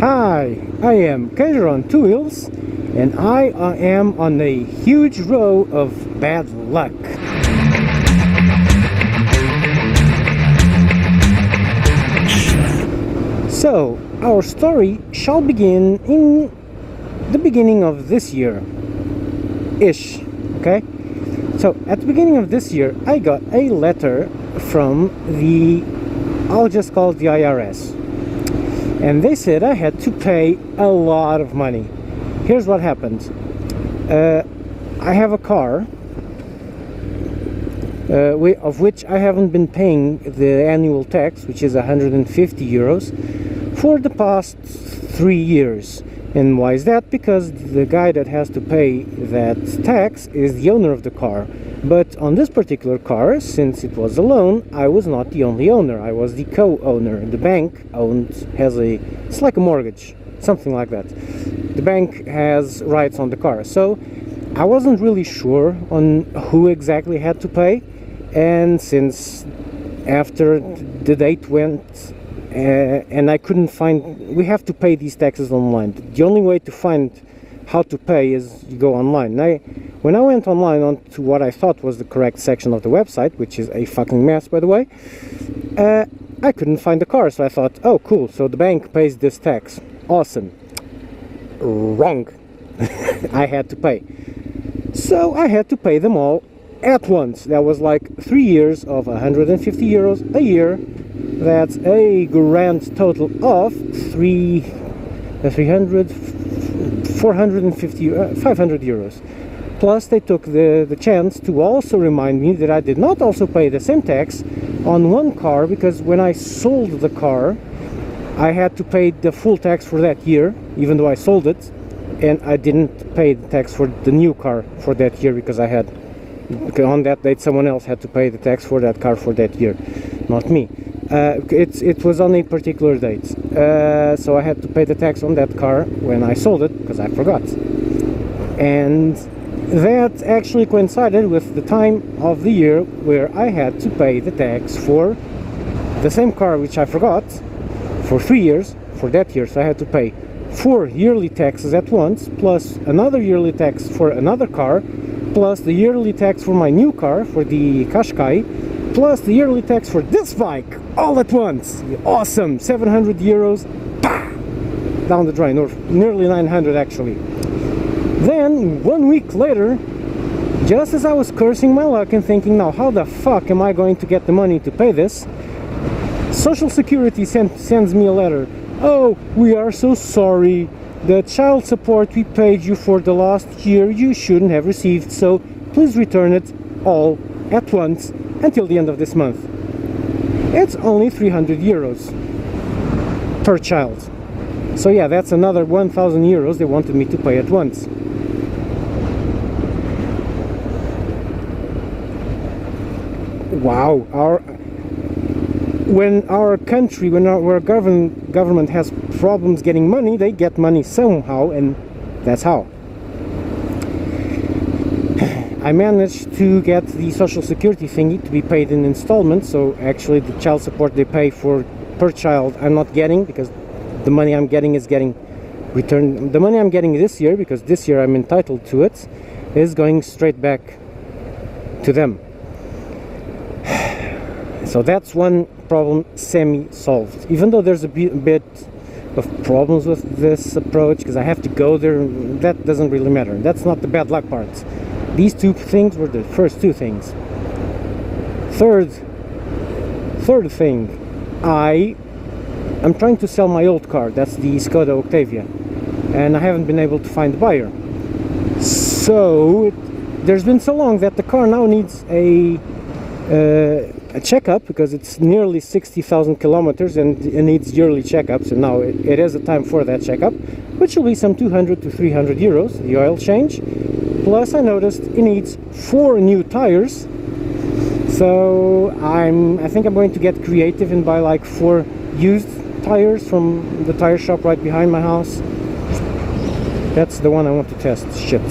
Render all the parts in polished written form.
Hi, I am Kaiser on two wheels, and I am on a huge row of bad luck. So, our story shall begin in the beginning of this year-ish, okay? So, at the beginning of this year, I got a letter from I'll just call it the IRS. And they said I had to pay a lot of money. Here's what happened. I have a car of which I haven't been paying the annual tax, which is 150 euros, for the past 3 years. And why is that? Because the guy that has to pay that tax is the owner of the car. But on this particular car, since it was a loan, I was not the only owner. I was the co-owner. The bank it's like a mortgage, something like that. The bank has rights on the car. So I wasn't really sure on who exactly had to pay. And since after the date went, and I couldn't find, we have to pay these taxes online. The only way to find how to pay is you go online. When I went online onto what I thought was the correct section of the website, which is a fucking mess by the way, I couldn't find the car. So I thought, oh cool, so the bank pays this tax. Awesome. Wrong. I had to pay. So I had to pay them all at once. That was like 3 years of 150 euros a year. That's a grand total of 500 euros. Plus they took the chance to also remind me that I did not also pay the same tax on one car, because when I sold the car I had to pay the full tax for that year, even though I sold it, and I didn't pay the tax for the new car for that year because on that date someone else had to pay the tax for that car for that year, not me. It was on a particular date, so I had to pay the tax on that car when I sold it because I forgot. And that actually coincided with the time of the year where I had to pay the tax for the same car which I forgot for 3 years for that year. So I had to pay 4 yearly taxes at once, plus another yearly tax for another car, plus the yearly tax for my new car, for the Qashqai, plus the yearly tax for this bike, all at once. Awesome. 700 euros down the drain, or nearly 900 actually. Then 1 week later, just as I was cursing my luck and thinking, now how the fuck am I going to get the money to pay this, Social Security sends me a letter. Oh, we are so sorry. The child support we paid you for the last year you shouldn't have received, so please return it all at once until the end of this month. It's only 300 euros per child. So yeah, that's another 1,000 euros they wanted me to pay at once. Wow. When our government has problems getting money, they get money somehow, and that's how. I managed to get the Social Security thingy to be paid in installments, so actually the child support they pay for per child I'm not getting, because the money I'm getting is getting returned. The money I'm getting this year, because this year I'm entitled to it, is going straight back to them. So that's one problem semi-solved, even though there's a bit of problems with this approach, because I have to go there. That doesn't really matter. That's not the bad luck part. These two things were the first two things. Third thing, I'm trying to sell my old car. That's the Skoda Octavia, and I haven't been able to find a buyer. So there's been so long that the car now needs a checkup, because it's nearly 60,000 kilometers and it needs yearly checkups, and now it is a time for that checkup, which will be some 200 to 300 euros, the oil change. Plus I noticed it needs 4 new tires, so I think I'm going to get creative and buy like 4 used tires from the tire shop right behind my house. That's the one I want to test. Shit.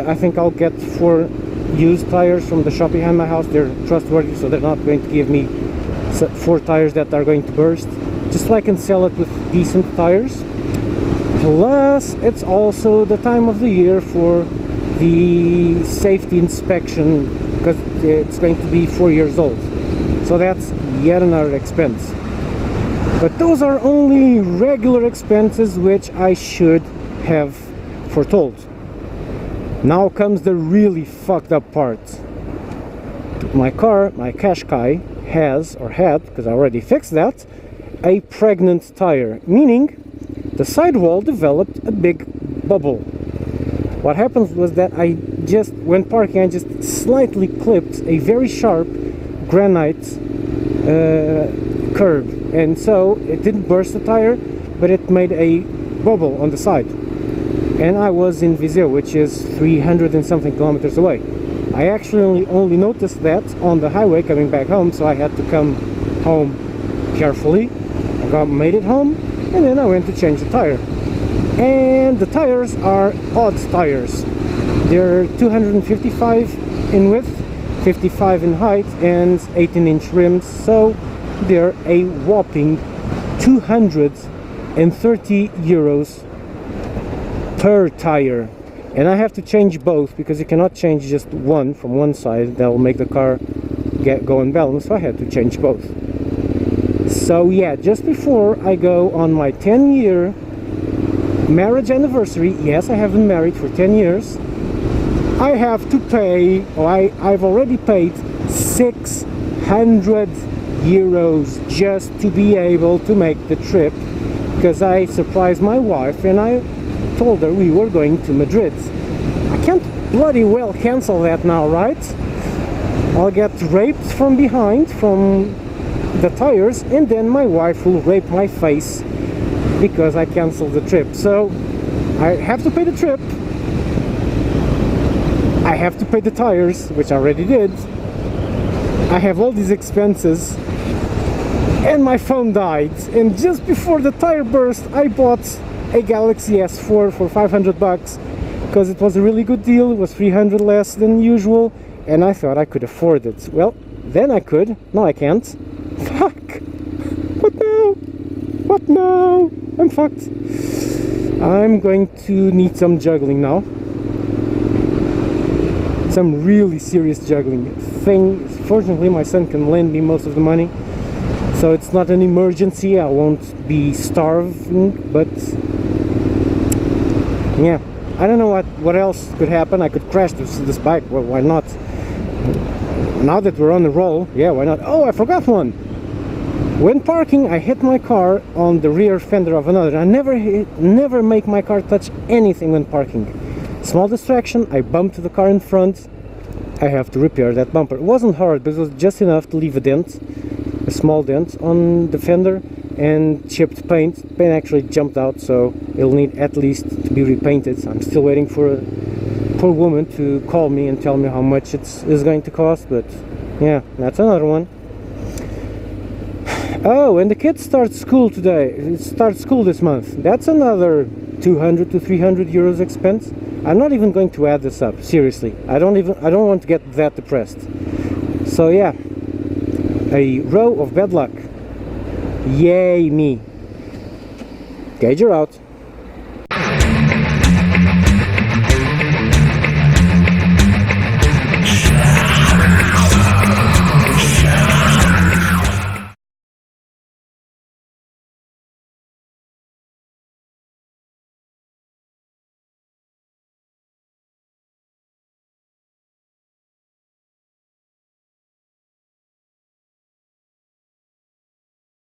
I think I'll get 4 used tires from the shop behind my house. They're trustworthy, so they're not going to give me 4 tires that are going to burst. just so I can sell it with decent tires. Plus, it's also the time of the year for the safety inspection, because it's going to be 4 years old. So that's yet another expense. But those are only regular expenses which I should have foretold. Now comes the really fucked up part. My car, my Qashqai, has, or had, because I already fixed that, a pregnant tire, meaning the sidewall developed a big bubble. What happened was that I just, when parking, I just slightly clipped a very sharp granite curb, and so it didn't burst the tire, but it made a bubble on the side. And I was in Viseu, which is 300 and something kilometers away. I actually only noticed that on the highway coming back home, so I had to come home carefully. I made it home, and then I went to change the tire. And the tires are odd tires. They're 255 in width, 55 in height, and 18-inch rims, so they're a whopping 230 euros per tire. And I have to change both, because you cannot change just one from one side. That will make the car go unbalanced, so I had to change both. So yeah, just before I go on my 10-year marriage anniversary, yes, I have been married for 10 years, I have to pay, or I've already paid 600 euros just to be able to make the trip, because I surprised my wife and I told her we were going to Madrid. I can't bloody well cancel that now, right? I'll get raped from behind from the tires, and then my wife will rape my face because I canceled the trip. So I have to pay the trip, I have to pay the tires, which I already did, I have all these expenses, and my phone died. And just before the tire burst, I bought a Galaxy S4 for 500 bucks, because it was a really good deal. It was 300 less than usual, and I thought I could afford it. Well, then I could. No, I can't. Fuck. What now? What now? I'm fucked. I'm going to need some juggling now. Some really serious juggling. Fortunately, my son can lend me most of the money, so it's not an emergency. I won't be starving, but yeah, I don't know what else could happen. I could crash this bike. Well, why not? Now that we're on the roll, yeah, why not? Oh, I forgot one. When parking, I hit my car on the rear fender of another. I never make my car touch anything when parking. Small distraction, I bumped the car in front. I have to repair that bumper. It wasn't hard, but it was just enough to leave a dent, a small dent on the fender, and chipped paint. Paint actually jumped out, so it'll need at least to be repainted. I'm still waiting for a poor woman to call me and tell me how much it is going to cost, but yeah, that's another one. Oh, and the kids start school today. It starts school this month. That's another 200 to 300 euros expense. I'm not even going to add this up, seriously. I don't want to get that depressed. So yeah, a row of bad luck. Yay me. Gauge, you're out.